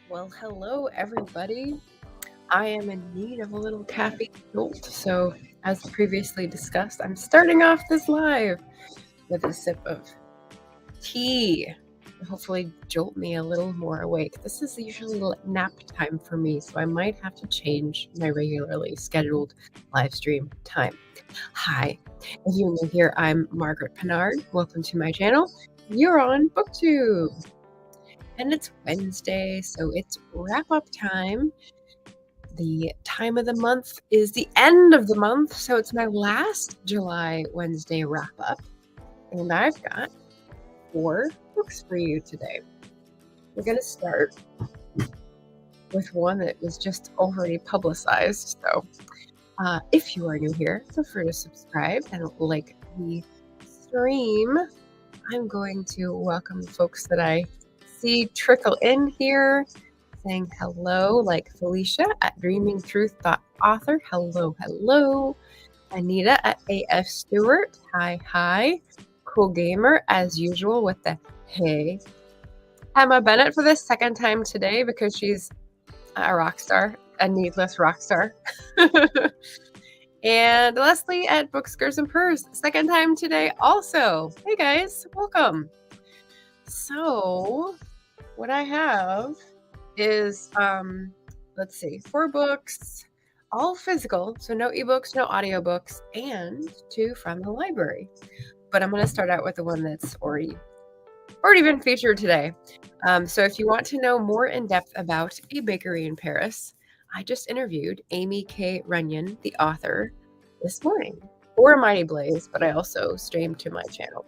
Well, hello everybody. I am in need of a little caffeine jolt, so as previously discussed, I'm starting off this live with a sip of tea. Hopefully jolt me a little more awake. This is usually nap time for me, so I might have to change my regularly scheduled live stream time. Hi, if you're new here, I'm Margaret Pennard. Welcome to my channel. You're on Booktube. And it's Wednesday, so it's wrap-up time. The time of the month is the end of the month, so it's my last July Wednesday wrap-up. And I've got 4 books for you today. We're going to start with one that was just already publicized. So if you are new here, feel free to subscribe and like the stream. I'm going to welcome the folks that I see trickle in here, saying hello, like Felicia at dreamingtruth.author. Hello. Anita at AF Stewart. Hi. Cool Gamer, as usual, with the hey. Emma Bennett for the second time today because she's a rock star, a needless rock star. And Leslie at Bookskers and Purrs, second time today also. Hey guys, welcome. So what I have is, let's see, 4 books, all physical, so no ebooks, no audiobooks, and 2 from the library. But I'm going to start out with the one that's already been featured today. So if you want to know more in depth about a bakery in Paris, I just interviewed Amy K. Runyon, the author, this morning for Mighty Blaze, but I also streamed to my channel.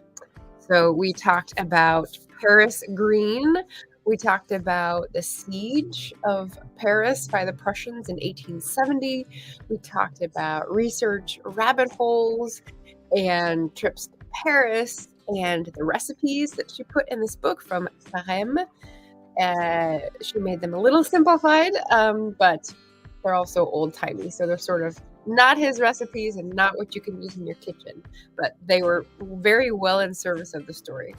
So we talked about Paris Green. We talked about the siege of Paris by the Prussians in 1870. We talked about research rabbit holes and trips to Paris and the recipes that she put in this book from Farem. She made them a little simplified, but they're also old-timey, so they're sort of not his recipes and not what you can use in your kitchen, but they were very well in service of the story.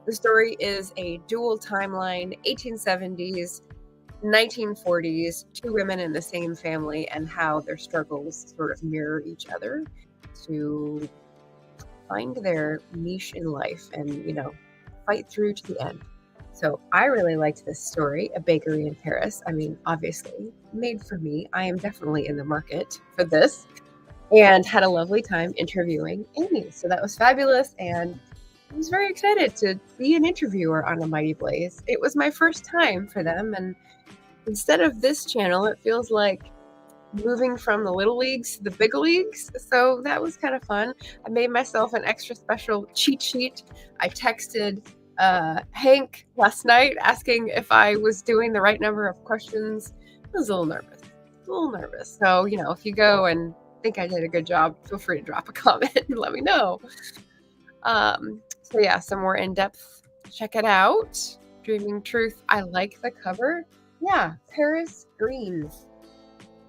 The story is a dual timeline, 1870s, 1940s, 2 women in the same family and how their struggles sort of mirror each other to find their niche in life and, fight through to the end. So I really liked this story, A Bakery in Paris. I mean, obviously, made for me. I am definitely in the market for this and had a lovely time interviewing Amy. So that was fabulous, and I was very excited to be an interviewer on A Mighty Blaze. It was my first time for them, and instead of this channel, it feels like moving from the little leagues to the big leagues. So that was kind of fun. I made myself an extra special cheat sheet. I texted Hank last night asking if I was doing the right number of questions. I was a little nervous. So, if you go and think I did a good job, feel free to drop a comment and let me know. So yeah, some more in-depth. Check it out. Dreaming Truth. I like the cover. Yeah, Paris Green.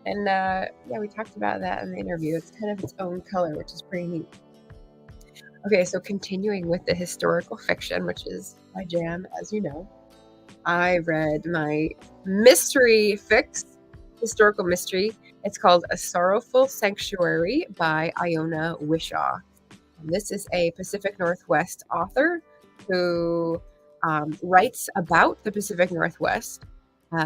And we talked about that in the interview. It's kind of its own color, which is pretty neat. Okay, so continuing with the historical fiction, which is my jam, as you know, I read my mystery fix, historical mystery. It's called A Sorrowful Sanctuary by Iona Wishaw. And this is a Pacific Northwest author who writes about the Pacific Northwest.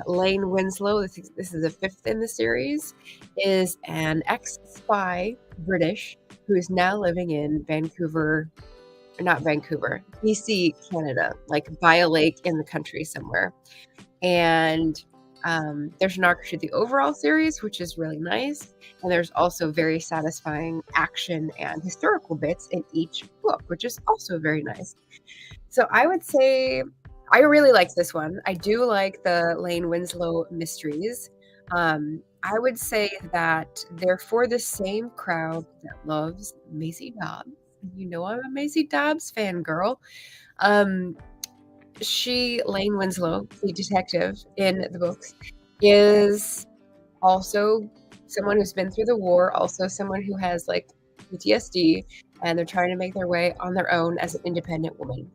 Lane Winslow, this is the 5th in the series, is an ex-spy British who is now living in BC, Canada, like by a lake in the country somewhere. And there's an arc to the overall series, which is really nice. And there's also very satisfying action and historical bits in each book, which is also very nice. So I would say I really like this one. I do like the Lane Winslow mysteries. I would say that they're for the same crowd that loves Maisie Dobbs. You know I'm a Maisie Dobbs fangirl. Lane Winslow, the detective in the books, is also someone who's been through the war, also someone who has like PTSD, and they're trying to make their way on their own as an independent woman.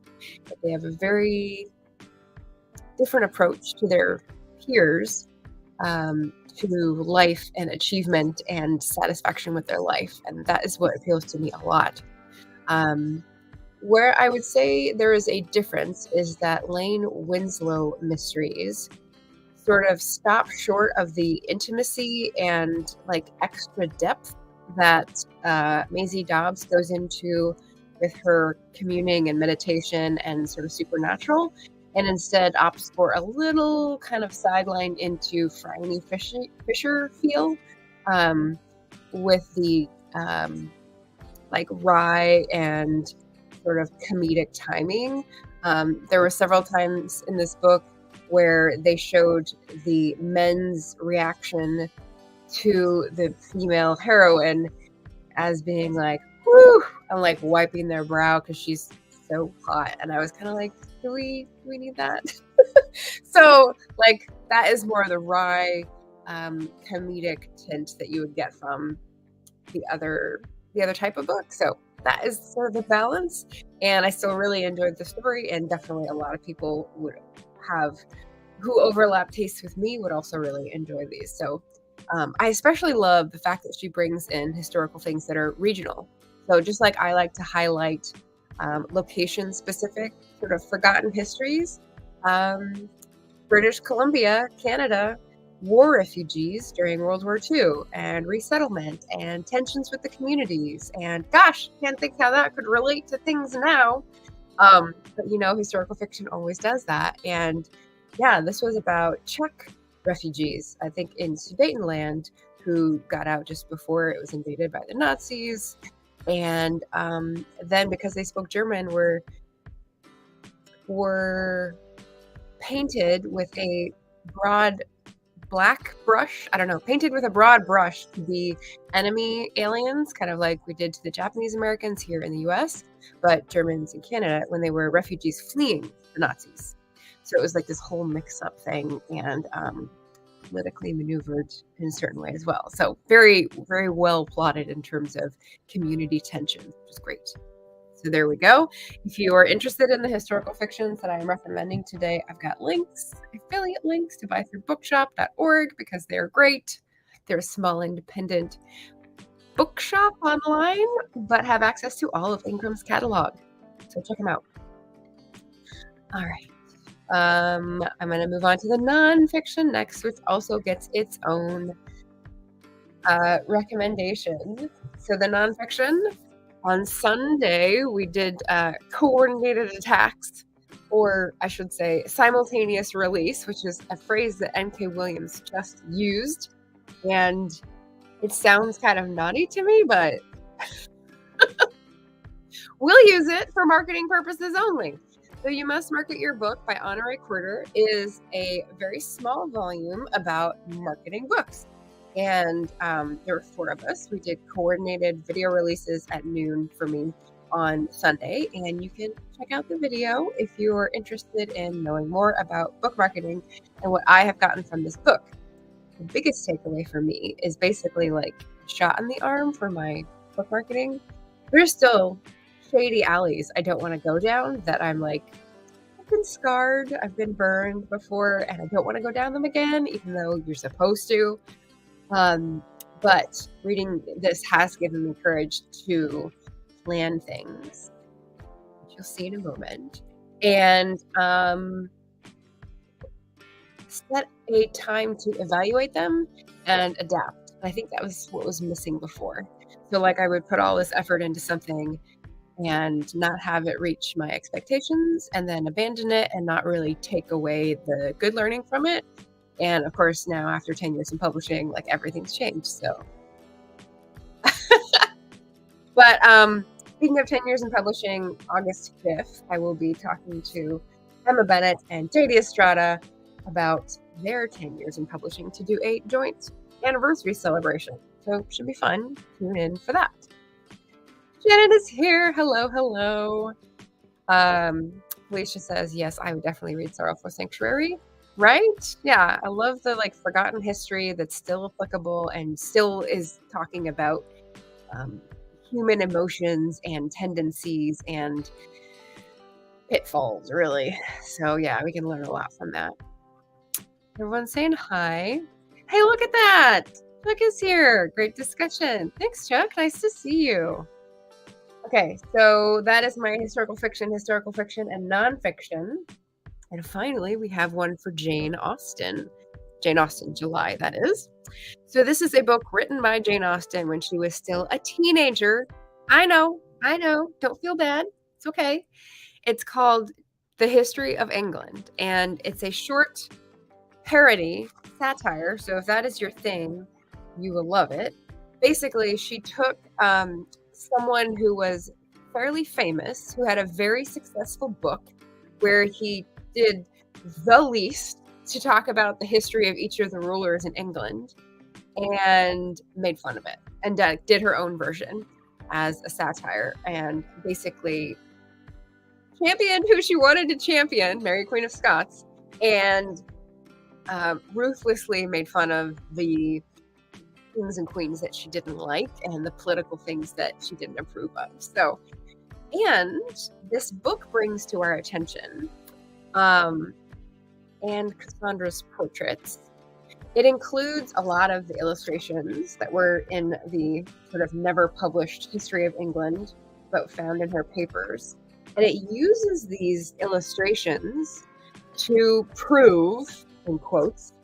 But they have a very different approach to their peers to life and achievement and satisfaction with their life. And that is what appeals to me a lot. Where I would say there is a difference is that Lane Winslow mysteries sort of stop short of the intimacy and like extra depth that Maisie Dobbs goes into with her communing and meditation and sort of supernatural, and instead opts for a little kind of sideline into Phryne Fisher feel with the like wry and sort of comedic timing. There were several times in this book where they showed the men's reaction to the female heroine as being like, whoo, and like wiping their brow because she's so hot. And I was kind of like, do we need that? So like that is more of the wry comedic tint that you would get from the other type of book. So that is sort of the balance. And I still really enjoyed the story, and definitely a lot of people who overlap tastes with me would also really enjoy these. So I especially love the fact that she brings in historical things that are regional. So just like I like to highlight location specific sort of forgotten histories, British Columbia, Canada, war refugees during World War II, and resettlement, and tensions with the communities. And gosh, can't think how that could relate to things now. But you know, historical fiction always does that. And yeah, this was about Czech refugees, I think in Sudetenland, who got out just before it was invaded by the Nazis. And then because they spoke German, were painted with a broad black brush. I don't know, painted with a broad brush to be enemy aliens, kind of like we did to the Japanese Americans here in the US, but Germans in Canada when they were refugees fleeing the Nazis. So it was like this whole mix-up thing, and politically maneuvered in a certain way as well. So very, very well plotted in terms of community tension, which is great. So there we go. If you are interested in the historical fictions that I'm recommending today, I've got links, affiliate links to buy through bookshop.org because they're great. They're a small independent bookshop online, but have access to all of Ingram's catalog. So check them out. All right. I'm going to move on to the nonfiction next, which also gets its own recommendation. So the nonfiction, on Sunday, we did coordinated attacks, or I should say simultaneous release, which is a phrase that N.K. Williams just used. And it sounds kind of naughty to me, but we'll use it for marketing purposes only. So You Must Market Your Book by Honoré Quarter is a very small volume about marketing books. And there were 4 of us. We did coordinated video releases at noon for me on Sunday. And you can check out the video if you're interested in knowing more about book marketing and what I have gotten from this book. The biggest takeaway for me is basically like a shot in the arm for my book marketing. There's still shady alleys I don't want to go down that I'm like, I've been scarred, I've been burned before, and I don't want to go down them again, even though you're supposed to. But reading this has given me courage to plan things, which you'll see in a moment, and set a time to evaluate them and adapt. I think that was what was missing before. So like I would put all this effort into something and not have it reach my expectations, and then abandon it and not really take away the good learning from it. And of course, now after 10 years in publishing, like everything's changed. So, but speaking of 10 years in publishing, August 5th, I will be talking to Emma Bennett and JD Estrada about their 10 years in publishing to do a joint anniversary celebration. So it should be fun. Tune in for that. Shannon is here. Hello, hello. Felicia says, yes, I would definitely read Sorrowful Sanctuary. Right? Yeah, I love the like forgotten history that's still applicable and still is talking about human emotions and tendencies and pitfalls, really. So yeah, we can learn a lot from that. Everyone's saying hi. Hey, look at that. Chuck is here. Great discussion. Thanks, Chuck. Nice to see you. Okay, so that is my historical fiction, and nonfiction. And finally, we have one for Jane Austen. Jane Austen, July, that is. So this is a book written by Jane Austen when she was still a teenager. I know. Don't feel bad. It's okay. It's called The History of England, and it's a short parody satire. So if that is your thing, you will love it. Basically, she took someone who was fairly famous, who had a very successful book where he did the least to talk about the history of each of the rulers in England, and made fun of it, and did her own version as a satire, and basically championed who she wanted to champion, Mary Queen of Scots, and ruthlessly made fun of the kings and queens that she didn't like and the political things that she didn't approve of. So, and this book brings to our attention and Cassandra's portraits. It includes a lot of the illustrations that were in the sort of never published history of England, but found in her papers. And it uses these illustrations to prove, in quotes,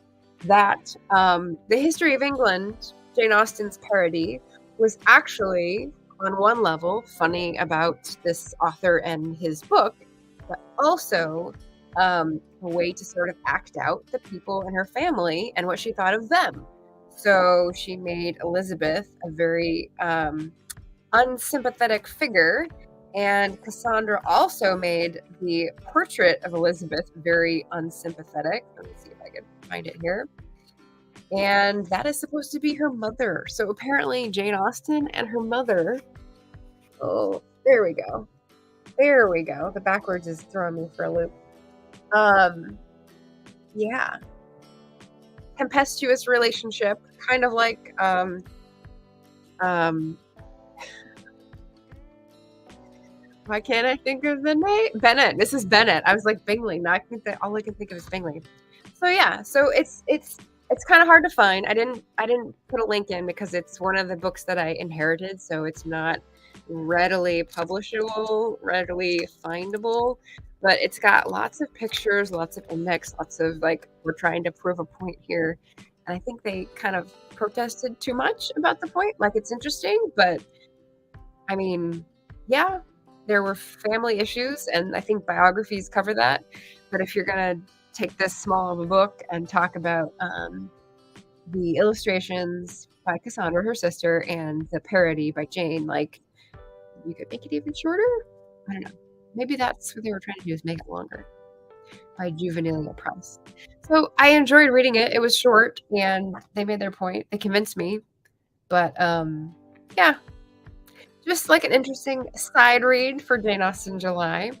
that the history of England, Jane Austen's parody, was actually, on one level, funny about this author and his book, but also a way to sort of act out the people in her family and what she thought of them. So she made Elizabeth a very unsympathetic figure, and Cassandra also made the portrait of Elizabeth very unsympathetic. Let me see if I can find it here. And that is supposed to be her mother. So apparently Jane Austen and her mother... Oh, there we go. The backwards is throwing me for a loop. Yeah. Tempestuous relationship, kind of like why can't I think of the name? Bennett. This is Bennett. I was like Bingley. Now all I can think of is Bingley. So yeah, so it's kind of hard to find. I didn't put a link in because it's one of the books that I inherited, so it's not readily publishable, readily findable. But it's got lots of pictures, lots of index, lots of like, we're trying to prove a point here. And I think they kind of protested too much about the point. Like, it's interesting, but I mean, yeah, there were family issues, and I think biographies cover that. But if you're going to take this small of a book and talk about the illustrations by Cassandra, her sister, and the parody by Jane, like, you could make it even shorter? I don't know. Maybe that's what they were trying to do, is make it longer, by Juvenilia Press. So I enjoyed reading it. It was short, and they made their point. They convinced me. But yeah, just like an interesting side read for Jane Austen July.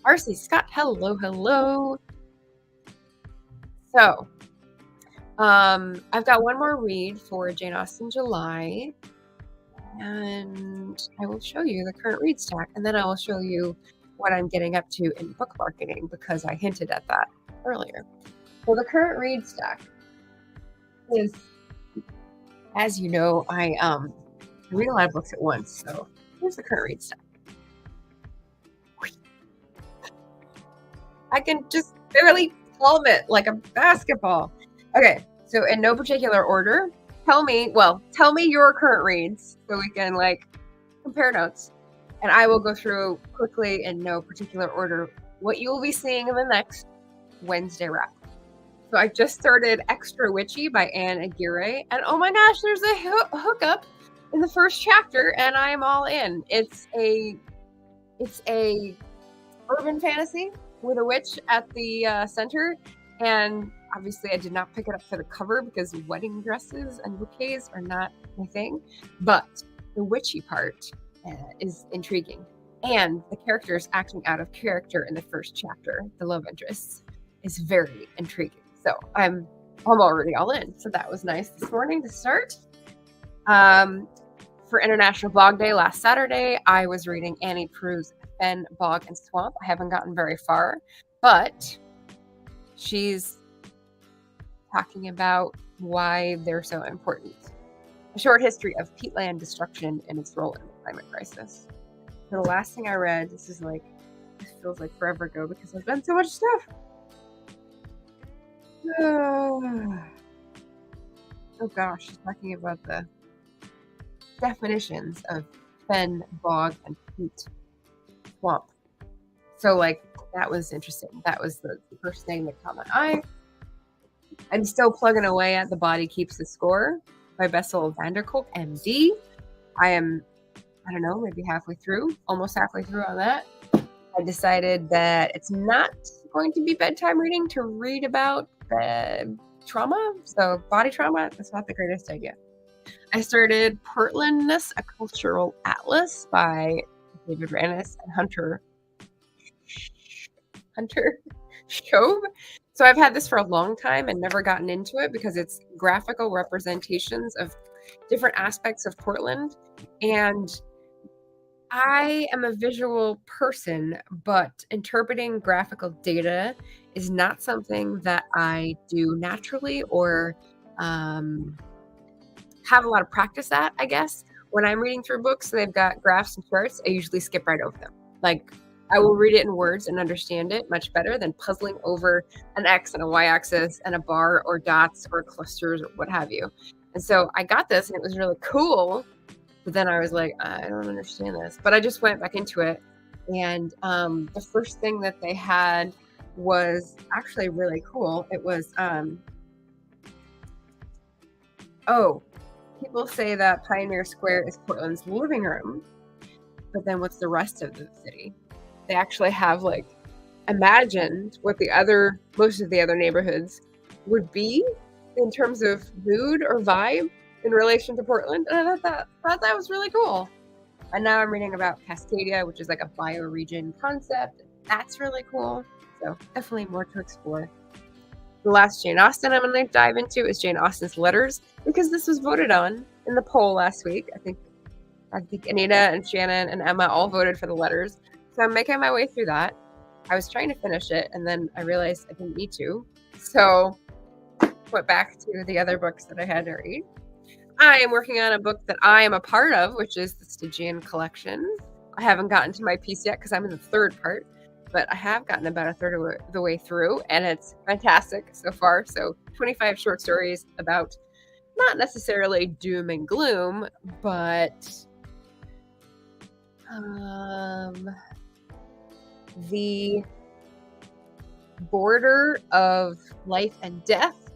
R.C. Scott, hello. So I've got one more read for Jane Austen July, and I will show you the current read stack, and then I will show you what I'm getting up to in book marketing, because I hinted at that earlier. So the current read stack is, as you know, I read a lot of books at once, so here's the current read stack. I can just barely palm it like a basketball. Okay, so in no particular order, tell me your current reads so we can like compare notes, and I will go through quickly in no particular order what you will be seeing in the next Wednesday wrap. So I just started Extra Witchy by Anne Aguirre, and oh my gosh, there's a hookup in the first chapter, and I am all in. It's a urban fantasy with a witch at the center, and obviously I did not pick it up for the cover because wedding dresses and bouquets are not my thing, but the witchy part is intriguing, and the characters acting out of character in the first chapter, the love interests, is very intriguing. So I'm already all in. So that was nice this morning to start. For International Blog Day last Saturday, I was reading Annie Proulx's Fen, Bog, and Swamp. I haven't gotten very far, but She's talking about why they're so important. A short history of peatland destruction and its role in the climate crisis. So the last thing I read, this feels like forever ago because there's been so much stuff. Oh gosh, she's talking about the definitions of fen, bog, and peat swamp. So like that was interesting. That was the first thing that caught my eye. I'm still plugging away at The Body Keeps the Score by Bessel van der Kolk, MD. I am, I don't know, maybe almost halfway through on that. I decided that it's not going to be bedtime reading to read about trauma. So body trauma, that's not the greatest idea. I started Portlandness, A Cultural Atlas by David Rannis and Hunter Shove. So I've had this for a long time and never gotten into it because it's graphical representations of different aspects of Portland. And I am a visual person, but interpreting graphical data is not something that I do naturally or have a lot of practice at, I guess. When I'm reading through books and they've got graphs and charts, I usually skip right over them. Like, I will read it in words and understand it much better than puzzling over an X and a Y axis and a bar or dots or clusters or what have you. And so I got this and it was really cool. But then I was like, I don't understand this. But I just went back into it. And the first thing that they had was actually really cool. It was, people say that Pioneer Square is Portland's living room. But then what's the rest of the city? They actually have like imagined what most of the other neighborhoods would be in terms of mood or vibe in relation to Portland. And I thought that was really cool. And now I'm reading about Cascadia, which is like a bioregion concept. That's really cool. So definitely more to explore. The last Jane Austen I'm going to dive into is Jane Austen's Letters, because this was voted on in the poll last week. I think Anita and Shannon and Emma all voted for the Letters. So I'm making my way through that. I was trying to finish it, and then I realized I didn't need to. So went back to the other books that I had to read. I am working on a book that I am a part of, which is the Stygian collection. I haven't gotten to my piece yet because I'm in the third part, but I have gotten about a third of the way through, and it's fantastic so far. So 25 short stories about not necessarily doom and gloom, but the border of life and death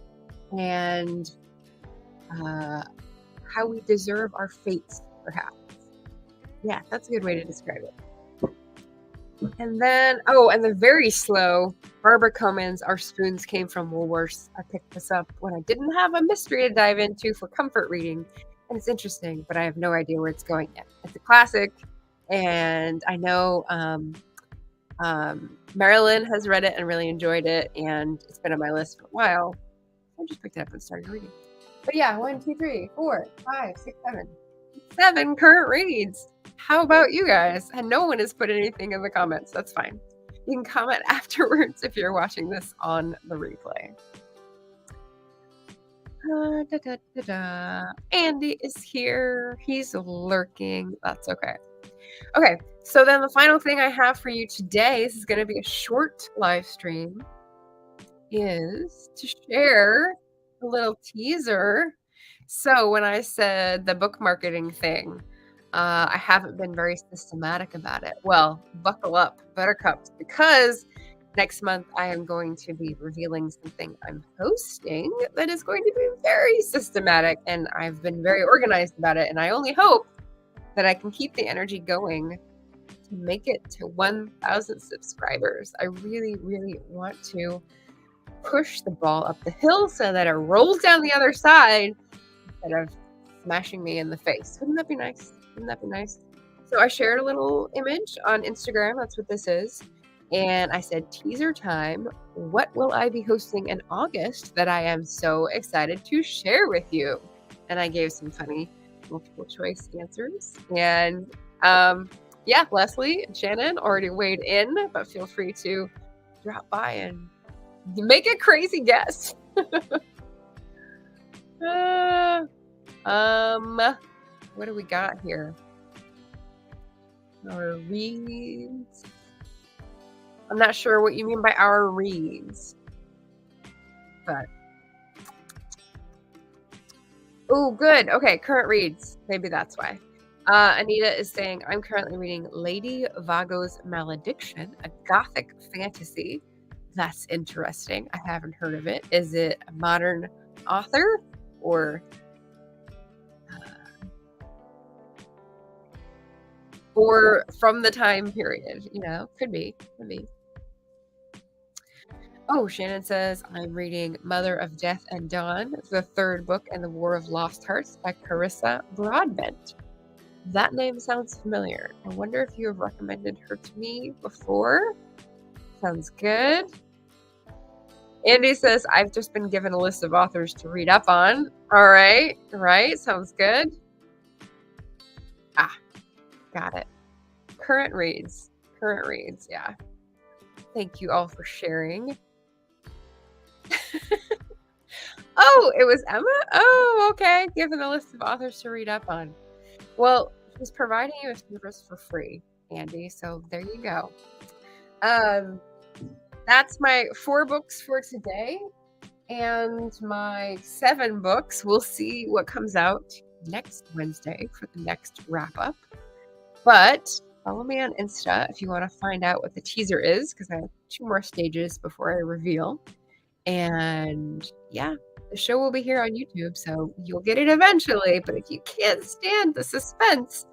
and how we deserve our fates, perhaps. Yeah, that's a good way to describe it. And then, and the very slow Barbara Comans, Our Spoons Came from Woolworths. I picked this up when I didn't have a mystery to dive into for comfort reading. And it's interesting, but I have no idea where it's going yet. It's a classic, and I know Marilyn has read it and really enjoyed it, and it's been on my list for a while. I just picked it up and started reading. But yeah, 1, 2, 3, 4, 5, 6, 7. 7 current reads. How about you guys? And no one has put anything in the comments. That's fine. You can comment afterwards if you're watching this on the replay. Andy is here. He's lurking. That's okay. Okay, so then the final thing I have for you today, this is going to be a short live stream, is to share a little teaser. So when I said the book marketing thing, I haven't been very systematic about it. Well, buckle up, buttercups, because next month I am going to be revealing something I'm hosting that is going to be very systematic, and I've been very organized about it, and I only hope that I can keep the energy going to make it to 1,000 subscribers. I really, really want to push the ball up the hill so that it rolls down the other side instead of smashing me in the face. Wouldn't that be nice? Wouldn't that be nice? So I shared a little image on Instagram. That's what this is. And I said, teaser time. What will I be hosting in August that I am so excited to share with you? And I gave some funny multiple choice answers. And Leslie and Shannon already weighed in, but feel free to drop by and Make a crazy guess. What do we got here? Our reads. I'm not sure what you mean by our reads, but oh, good. Okay, current reads. Maybe that's why. Anita is saying, I'm currently reading Lady Vago's Malediction, a gothic fantasy. That's interesting. I haven't heard of it. Is it a modern author or from the time period? You know, could be. Oh, Shannon says, I'm reading Mother of Death and Dawn, the third book in the War of Lost Hearts by Carissa Broadbent. That name sounds familiar. I wonder if you have recommended her to me before. Sounds good. Andy says, I've just been given a list of authors to read up on. All right. Sounds good. Got it. Current reads. Yeah. Thank you all for sharing. Oh, it was Emma? Oh, okay. Given a list of authors to read up on. Well, she's providing you a service for free, Andy. So there you go. That's my 4 books for today and my 7 books. We'll see what comes out next Wednesday for the next wrap up. But follow me on Insta if you want to find out what the teaser is, because I have 2 more stages before I reveal. And yeah, the show will be here on YouTube, so you'll get it eventually. But if you can't stand the suspense,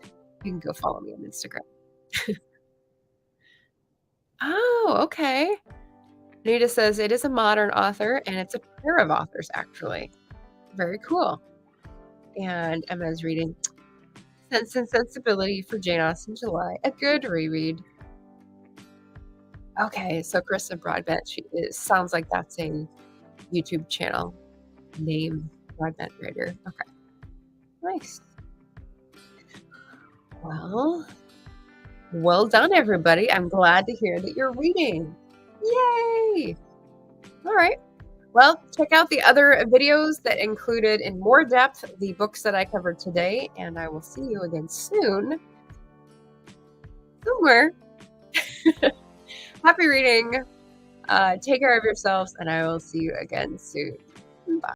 you can go follow me on Instagram. Oh, okay. Nita says it is a modern author, and it's a pair of authors, actually. Very cool. And Emma's reading Sense and Sensibility for Jane Austen July. A good reread. Okay, so Carissa Broadbent, sounds like that's a YouTube channel name, Broadbent writer. Okay, nice. Well done, everybody. I'm glad to hear that you're reading. Yay! All right. Well, check out the other videos that included in more depth the books that I covered today, and I will see you again soon. Somewhere. Happy reading. Take care of yourselves, and I will see you again soon. Bye.